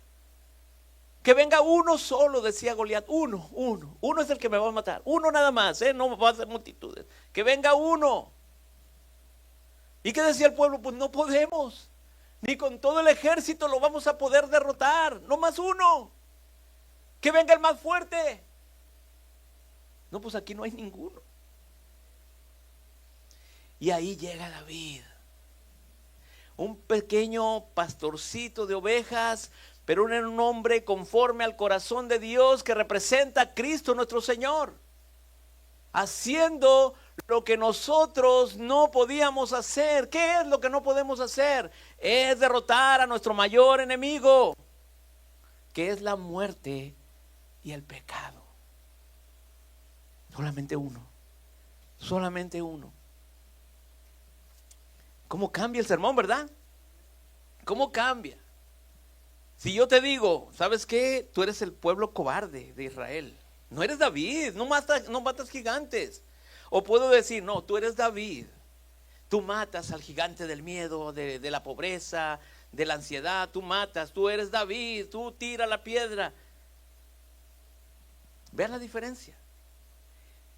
Que venga uno solo, decía Goliat. Uno es el que me va a matar. Uno nada más, no va a ser multitudes. Que venga uno. ¿Y qué decía el pueblo? Pues no podemos. Ni con todo el ejército lo vamos a poder derrotar. No más uno. Que venga el más fuerte. No, pues aquí no hay ninguno. Y ahí llega David. Un pequeño pastorcito de ovejas, pero era un hombre conforme al corazón de Dios que representa a Cristo nuestro Señor. Haciendo lo que nosotros no podíamos hacer. ¿Qué es lo que no podemos hacer? Es derrotar a nuestro mayor enemigo, que es la muerte y el pecado. Solamente uno. Solamente uno. ¿Cómo cambia el sermón, verdad? ¿Cómo cambia? Si yo te digo, ¿sabes qué? Tú eres el pueblo cobarde de Israel. No eres David, no matas gigantes. O puedo decir, no, tú eres David. Tú matas al gigante del miedo, de la pobreza, de la ansiedad. Tú matas, tú eres David, tú tira la piedra. Vean la diferencia.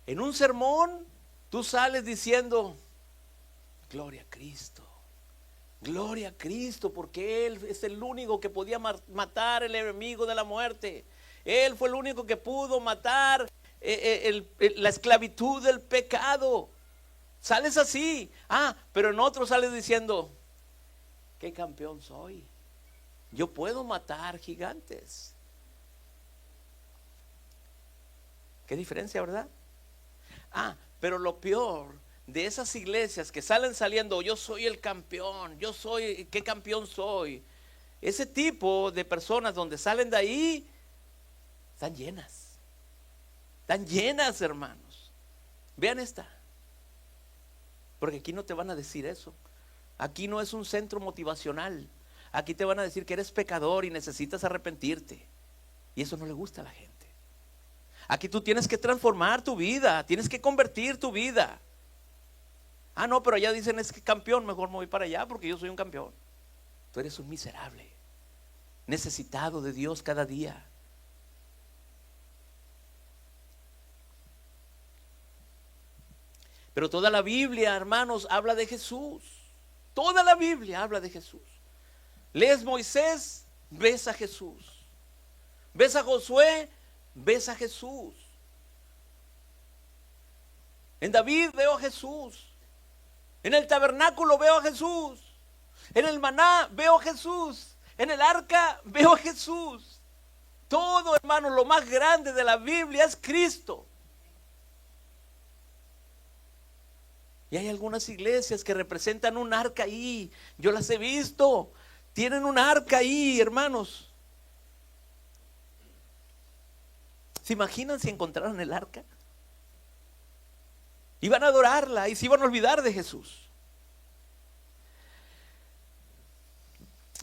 En un sermón, tú sales diciendo, gloria a Cristo. Gloria a Cristo, porque Él es el único que podía matar el enemigo de la muerte. Él fue el único que pudo matar la esclavitud del pecado. Sales así. Pero en otro sales diciendo, qué campeón soy. Yo puedo matar gigantes. Qué diferencia, ¿verdad? Pero lo peor de esas iglesias que saliendo, yo soy el campeón, ¿qué campeón soy? Ese tipo de personas donde salen de ahí, están llenas, hermanos. Vean esta, porque aquí no te van a decir eso. Aquí no es un centro motivacional. Aquí te van a decir que eres pecador y necesitas arrepentirte. Y eso no le gusta a la gente. Aquí tú tienes que transformar tu vida, tienes que convertir tu vida. No, pero allá dicen es que campeón, mejor me voy para allá porque yo soy un campeón. Tú eres un miserable, necesitado de Dios cada día. Pero toda la Biblia, hermanos, habla de Jesús. Toda la Biblia habla de Jesús. Lees Moisés, ves a Jesús. Ves a Josué, ves a Jesús. En David veo a Jesús. En el tabernáculo veo a Jesús. En el maná veo a Jesús. En el arca veo a Jesús. Todo, hermano, lo más grande de la Biblia es Cristo. Y hay algunas iglesias que representan un arca ahí. Yo las he visto. Tienen un arca ahí, hermanos. ¿Se imaginan si encontraran el arca? Iban a adorarla y se iban a olvidar de Jesús.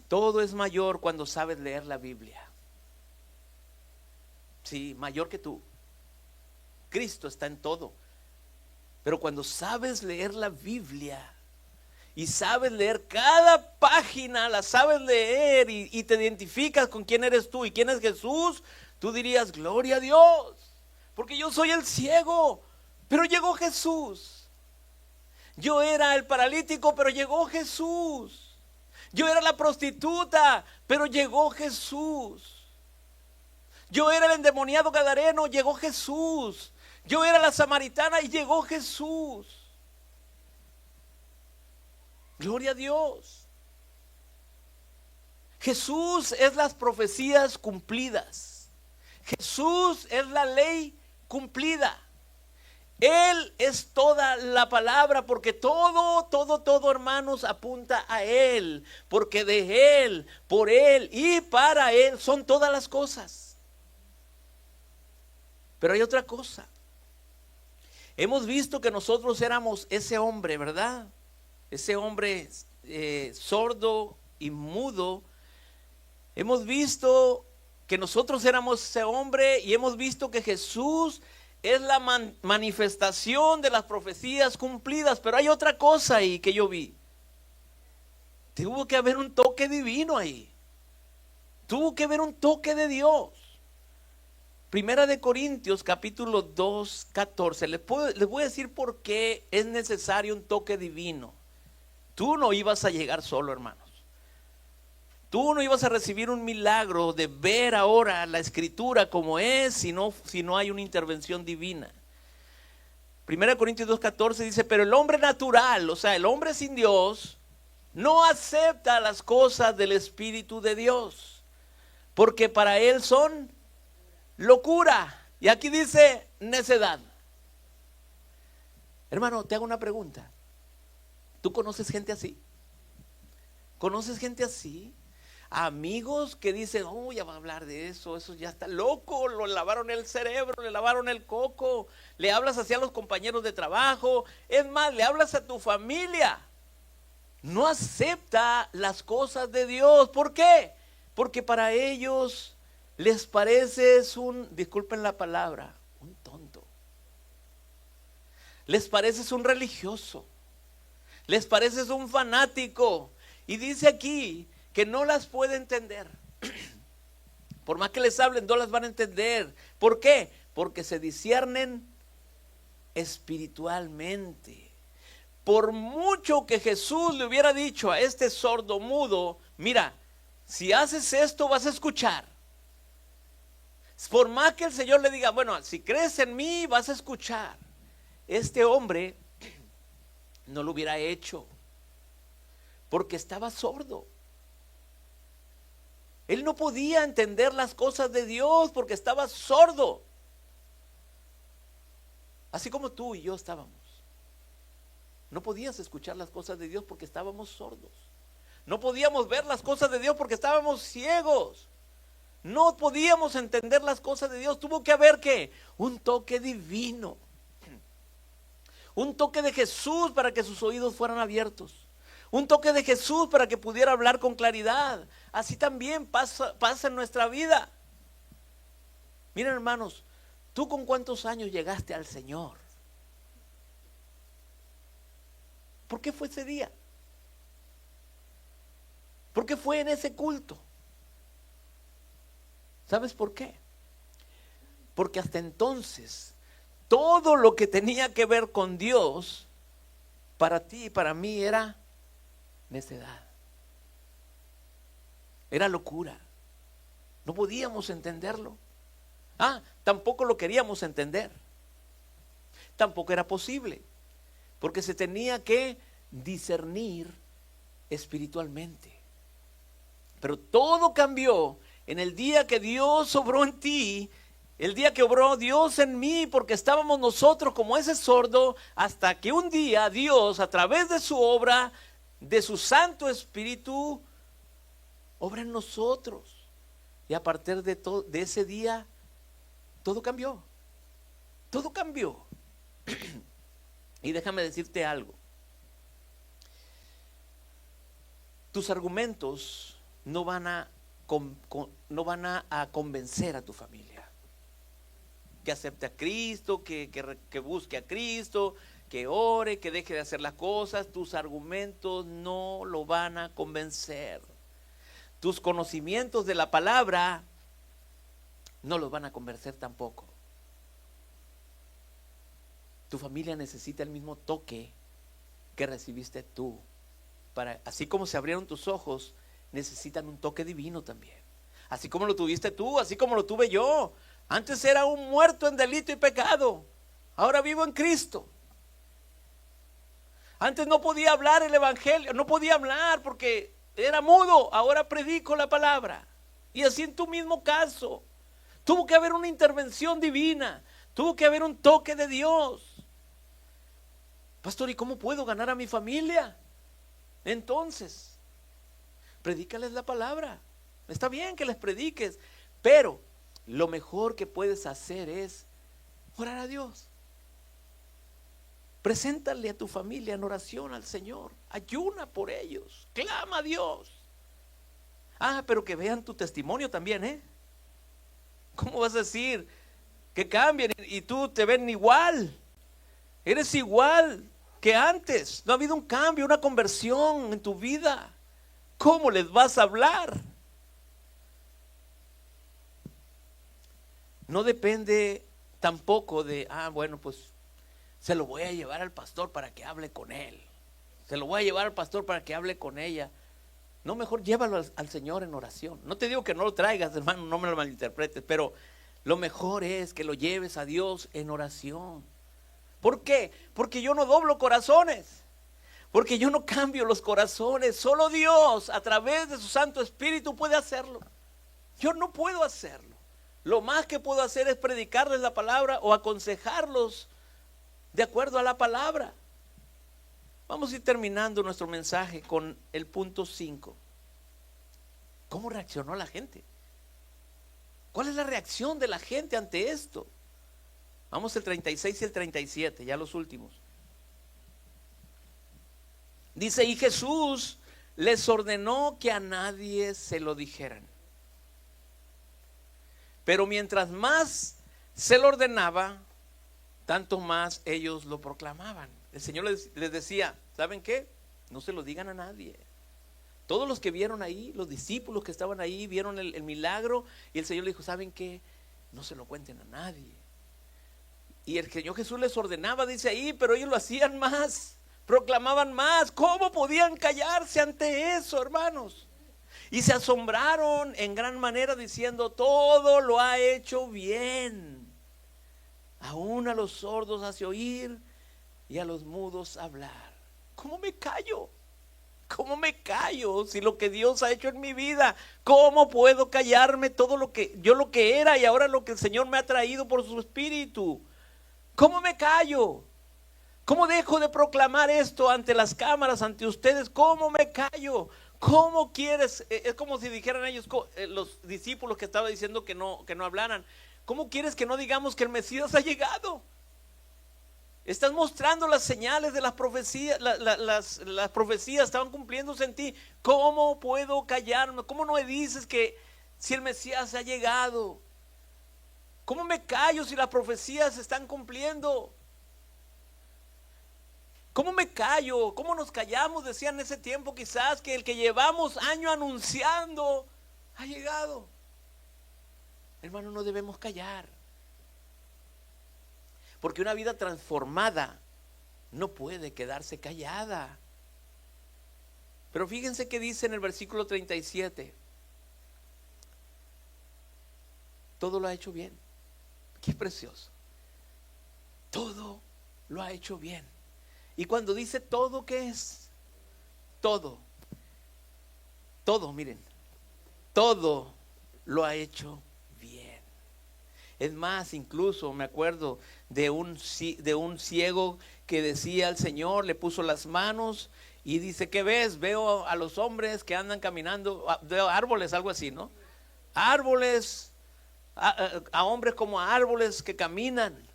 Todo es mayor cuando sabes leer la Biblia. Sí, mayor que tú. Cristo está en todo. Pero cuando sabes leer la Biblia y sabes leer cada página, la sabes leer y te identificas con quién eres tú y quién es Jesús, tú dirías, gloria a Dios, porque yo soy el ciego, pero llegó Jesús. Yo era el paralítico, pero llegó Jesús. Yo era la prostituta, pero llegó Jesús. Yo era el endemoniado gadareno, llegó Jesús. Yo era la samaritana y llegó Jesús. Gloria a Dios. Jesús es las profecías cumplidas. Jesús es la ley cumplida. Él es toda la palabra, porque todo, hermanos, apunta a Él, porque de Él, por Él y para Él son todas las cosas. Pero hay otra cosa. Hemos visto que nosotros éramos ese hombre, ¿verdad? Ese hombre sordo y mudo. Hemos visto que nosotros éramos ese hombre y hemos visto que Jesús es la manifestación de las profecías cumplidas. Pero hay otra cosa ahí que yo vi. Tuvo que haber un toque divino ahí. Tuvo que haber un toque de Dios. Primera de Corintios capítulo 2, 14. Les voy a decir por qué es necesario un toque divino. Tú no ibas a llegar solo, hermanos. Tú no ibas a recibir un milagro de ver ahora la escritura como es si no hay una intervención divina. Primera de Corintios 2, 14 dice: pero el hombre natural, o sea, el hombre sin Dios, no acepta las cosas del Espíritu de Dios, porque para él son locura. Y aquí dice necedad. Hermano, te hago una pregunta. ¿Tú conoces gente así? ¿Conoces gente así? Amigos que dicen: oh, ya va a hablar de eso ya está loco, lo lavaron el cerebro, le lavaron el coco. Le hablas así a los compañeros de trabajo, es más, le hablas a tu familia. No acepta las cosas de Dios. ¿Por qué? Porque para ellos les pareces disculpen la palabra, un tonto. Les pareces un religioso. Les pareces un fanático. Y dice aquí que no las puede entender. Por más que les hablen, no las van a entender. ¿Por qué? Porque se disciernen espiritualmente. Por mucho que Jesús le hubiera dicho a este sordo mudo: mira, si haces esto vas a escuchar. Por más que el Señor le diga: bueno, si crees en mí vas a escuchar, este hombre no lo hubiera hecho, porque estaba sordo. Él no podía entender las cosas de Dios porque estaba sordo. Así como tú y yo estábamos. No podías escuchar las cosas de Dios porque estábamos sordos. No podíamos ver las cosas de Dios porque estábamos ciegos. No podíamos entender las cosas de Dios. Tuvo que haber ¿qué? Un toque divino. Un toque de Jesús para que sus oídos fueran abiertos. Un toque de Jesús para que pudiera hablar con claridad. Así también pasa en nuestra vida. Miren, hermanos, ¿tú con cuántos años llegaste al Señor? ¿Por qué fue ese día? ¿Por qué fue en ese culto? ¿Sabes por qué? Porque hasta entonces todo lo que tenía que ver con Dios para ti y para mí era necedad. Era locura. No podíamos entenderlo. Tampoco lo queríamos entender. Tampoco era posible, porque se tenía que discernir espiritualmente. Pero todo cambió en el día que Dios obró en ti, el día que obró Dios en mí, porque estábamos nosotros como ese sordo, hasta que un día Dios, a través de su obra, de su Santo Espíritu, obra en nosotros. Y a partir de ese día, todo cambió. Todo cambió. Y déjame decirte algo. Tus argumentos no van a convencer a tu familia. Que acepte a Cristo, que busque a Cristo, que ore, que deje de hacer las cosas. Tus argumentos no lo van a convencer. Tus conocimientos de la palabra no los van a convencer tampoco. Tu familia necesita el mismo toque que recibiste tú. Así como se abrieron tus ojos, necesitan un toque divino también. Así como lo tuviste tú, así como lo tuve yo. Antes era un muerto en delito y pecado. Ahora vivo en Cristo. Antes no podía hablar el evangelio, no podía hablar porque era mudo. Ahora predico la palabra. Y así en tu mismo caso. Tuvo que haber una intervención divina. Tuvo que haber un toque de Dios. Pastor, ¿y cómo puedo ganar a mi familia? Entonces, predícales la palabra. Está bien que les prediques, pero lo mejor que puedes hacer es orar a Dios. Preséntale a tu familia en oración al Señor. Ayuna por ellos. Clama a Dios. Pero que vean tu testimonio también, ¿eh? ¿Cómo vas a decir que cambien y tú te ven igual? Eres igual que antes. No ha habido un cambio, una conversión en tu vida. ¿Cómo les vas a hablar? No depende tampoco de, bueno, pues se lo voy a llevar al pastor para que hable con él. Se lo voy a llevar al pastor para que hable con ella. No, mejor llévalo al Señor en oración. No te digo que no lo traigas, hermano, no me lo malinterpretes, pero lo mejor es que lo lleves a Dios en oración. ¿Por qué? Porque yo no doblo corazones. Porque yo no cambio los corazones. Solo Dios, a través de su Santo Espíritu, puede hacerlo. Yo no puedo hacerlo. Lo más que puedo hacer es predicarles la palabra o aconsejarlos de acuerdo a la palabra. Vamos a ir terminando nuestro mensaje con el punto 5. ¿Cómo reaccionó la gente? ¿Cuál es la reacción de la gente ante esto? Vamos el 36 y el 37, ya los últimos. Dice, y Jesús les ordenó que a nadie se lo dijeran. Pero mientras más se lo ordenaba, tanto más ellos lo proclamaban. El Señor les decía, ¿saben qué? No se lo digan a nadie. Todos los que vieron ahí, los discípulos que estaban ahí, vieron el milagro, y el Señor le dijo, ¿saben qué? No se lo cuenten a nadie. Y el Señor Jesús les ordenaba, dice ahí, pero ellos lo hacían más, proclamaban más. ¿Cómo podían callarse ante eso, hermanos? Y se asombraron en gran manera diciendo, todo lo ha hecho bien. Aún a los sordos hace oír y a los mudos hablar. ¿Cómo me callo? ¿Cómo me callo si lo que Dios ha hecho en mi vida? ¿Cómo puedo callarme todo lo que era y ahora lo que el Señor me ha traído por su Espíritu? ¿Cómo me callo? ¿Cómo dejo de proclamar esto ante las cámaras, ante ustedes? ¿Cómo me callo? ¿Cómo quieres? Es como si dijeran ellos, los discípulos que estaba diciendo que no hablaran. ¿Cómo quieres que no digamos que el Mesías ha llegado? Estás mostrando las señales de las profecías, las profecías estaban cumpliéndose en ti. ¿Cómo puedo callarme? ¿Cómo no me dices que si el Mesías ha llegado? ¿Cómo me callo si las profecías se están cumpliendo? ¿Cómo me callo? ¿Cómo nos callamos? Decían en ese tiempo quizás que el que llevamos año anunciando ha llegado. Hermano, no debemos callar. Porque una vida transformada no puede quedarse callada. Pero fíjense que dice en el versículo 37. Todo lo ha hecho bien. Qué precioso. Todo lo ha hecho bien. Y cuando dice todo, ¿qué es? Todo. Todo, miren. Todo lo ha hecho bien. Es más, incluso me acuerdo de un ciego que decía al Señor, le puso las manos y dice, ¿qué ves? Veo a los hombres que andan caminando, veo árboles, algo así, ¿no? Árboles, a hombres como a árboles que caminan.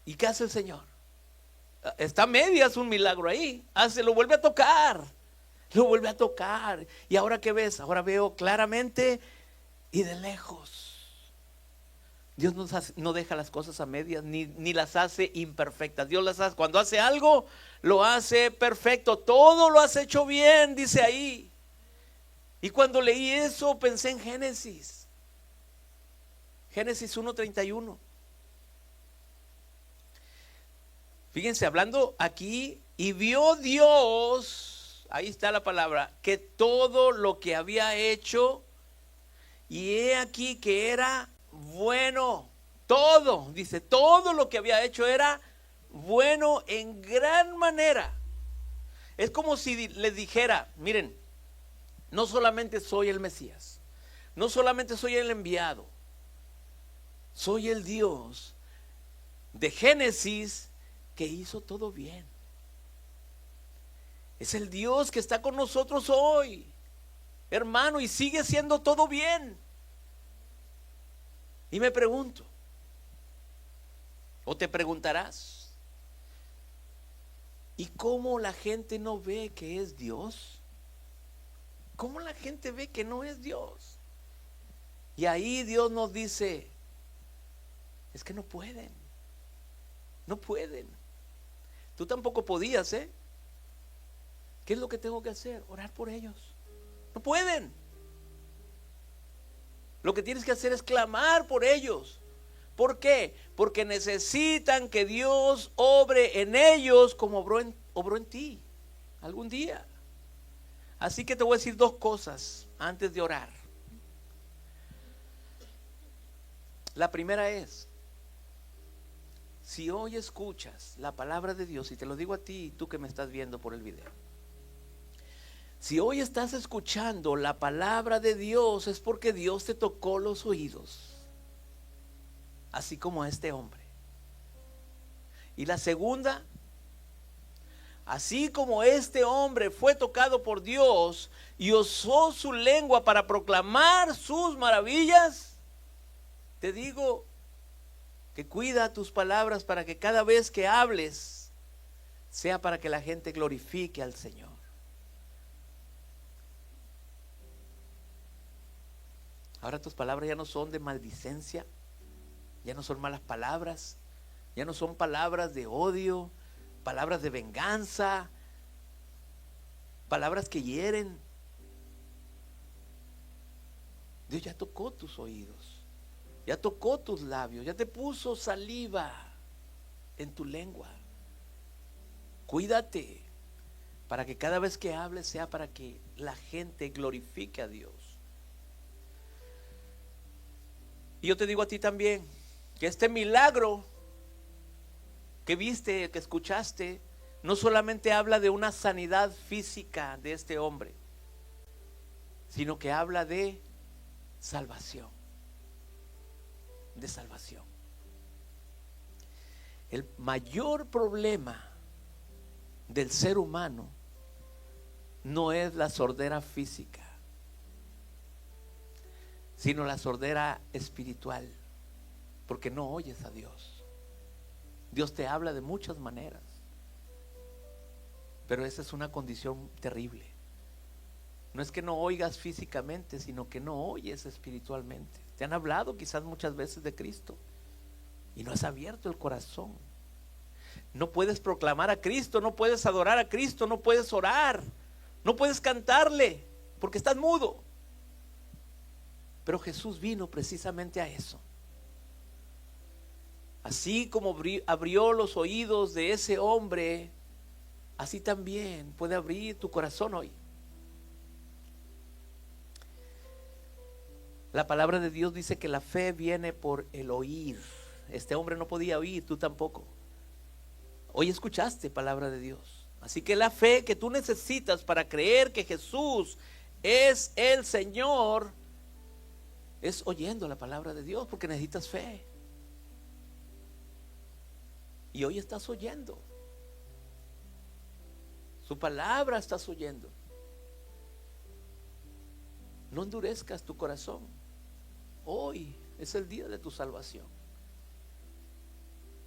¿Y qué hace el Señor? Está a medias un milagro ahí. Lo vuelve a tocar. Lo vuelve a tocar. ¿Y ahora qué ves? Ahora veo claramente y de lejos. Dios no deja las cosas a medias, ni las hace imperfectas. Dios las hace, cuando hace algo, lo hace perfecto. Todo lo has hecho bien, dice ahí. Y cuando leí eso, pensé en Génesis 1:31. Fíjense, hablando aquí, y vio Dios, ahí está la palabra, que todo lo que había hecho, y he aquí que era bueno. Todo, dice, todo lo que había hecho era bueno en gran manera. Es como si les dijera, miren, no solamente soy el Mesías, no solamente soy el enviado, Soy el Dios de Génesis que hizo todo bien. Es el Dios que está con nosotros hoy, hermano, y sigue siendo todo bien. Y me pregunto, o te preguntarás, ¿y cómo la gente no ve que es Dios? ¿Cómo la gente ve que no es Dios? Y ahí Dios nos dice, es que no pueden. No pueden. Tú tampoco podías, ¿eh? ¿Qué es lo que tengo que hacer? Orar por ellos. No pueden. Lo que tienes que hacer es clamar por ellos. ¿Por qué? Porque necesitan que Dios obre en ellos como obró en ti algún día. Así que te voy a decir dos cosas antes de orar. La primera es, si hoy escuchas la palabra de Dios, y te lo digo a ti, tú que me estás viendo por el video, si hoy estás escuchando la palabra de Dios, es porque Dios te tocó los oídos, así como a este hombre. Y la segunda, así como este hombre fue tocado por Dios y usó su lengua para proclamar sus maravillas, te digo que cuida tus palabras para que cada vez que hables sea para que la gente glorifique al Señor. Ahora tus palabras ya no son de maldicencia, ya no son malas palabras, ya no son palabras de odio, palabras de venganza, palabras que hieren. Dios ya tocó tus oídos, ya tocó tus labios, ya te puso saliva en tu lengua. Cuídate para que cada vez que hables sea para que la gente glorifique a Dios. Y yo te digo a ti también que este milagro que viste, que escuchaste, no solamente habla de una sanidad física de este hombre, sino que habla de salvación. De salvación. El mayor problema del ser humano no es la sordera física, sino la sordera espiritual, porque no oyes a Dios. Dios te habla de muchas maneras, pero esa es una condición terrible. No es que no oigas físicamente, sino que no oyes espiritualmente. Te han hablado quizás muchas veces de Cristo y no has abierto el corazón. No puedes proclamar a Cristo, no puedes adorar a Cristo, no puedes orar, no puedes cantarle porque estás mudo. Pero Jesús vino precisamente a eso. Así como abrió los oídos de ese hombre, así también puede abrir tu corazón hoy. La palabra de Dios dice que la fe viene por el oír. Este hombre no podía oír, tú tampoco. Hoy escuchaste palabra de Dios. Así que la fe que tú necesitas para creer que Jesús es el Señor es oyendo la palabra de Dios, porque necesitas fe. Y hoy estás oyendo su palabra, estás oyendo. No endurezcas tu corazón. Hoy es el día de tu salvación,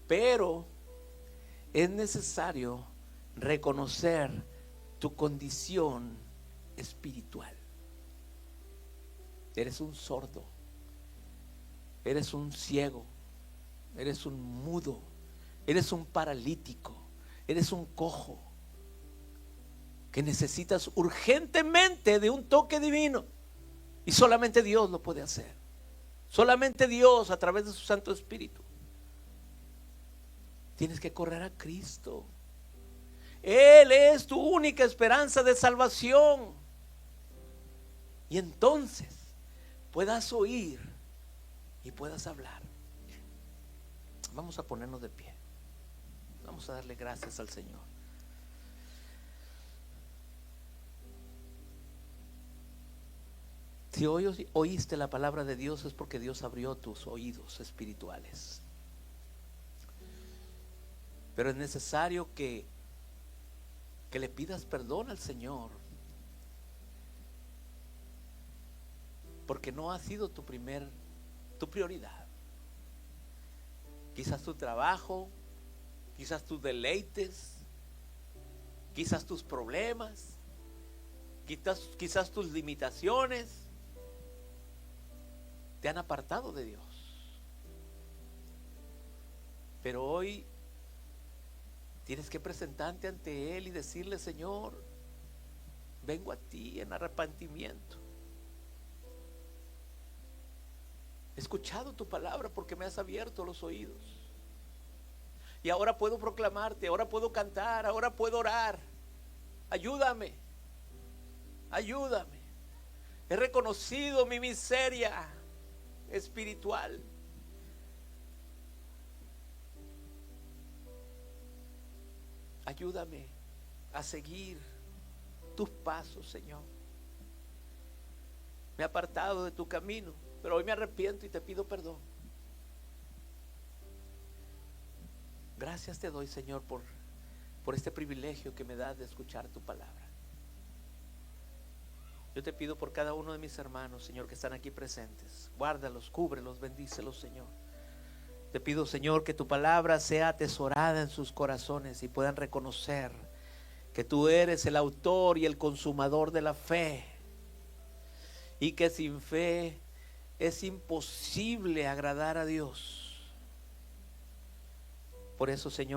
pero es necesario reconocer tu condición espiritual. Eres un sordo, eres un ciego, eres un mudo, eres un paralítico, eres un cojo, que necesitas urgentemente de un toque divino, y solamente Dios lo puede hacer. Solamente Dios, a través de su Santo Espíritu. Tienes que correr a Cristo. Él es tu única esperanza de salvación. Y entonces puedas oír y puedas hablar. Vamos a ponernos de pie. Vamos a darle gracias al Señor. Si hoy oíste la palabra de Dios es porque Dios abrió tus oídos espirituales. Pero es necesario que le pidas perdón al Señor, porque no ha sido tu prioridad. Quizás tu trabajo, quizás tus deleites, quizás tus problemas, quizás tus limitaciones te han apartado de Dios. Pero hoy tienes que presentarte ante Él y decirle: Señor, vengo a ti en arrepentimiento. He escuchado tu palabra porque me has abierto los oídos. Y ahora puedo proclamarte, ahora puedo cantar, ahora puedo orar. Ayúdame, ayúdame. He reconocido mi miseria espiritual. Ayúdame a seguir tus pasos, Señor. Me he apartado de tu camino, pero hoy me arrepiento y te pido perdón. Gracias te doy, Señor, por este privilegio que me das de escuchar tu palabra. Yo te pido por cada uno de mis hermanos, Señor, que están aquí presentes. Guárdalos, cúbrelos, bendícelos, Señor. Te pido, Señor, que tu palabra sea atesorada en sus corazones y puedan reconocer que tú eres el autor y el consumador de la fe, y que sin fe es imposible agradar a Dios. Por eso, Señor,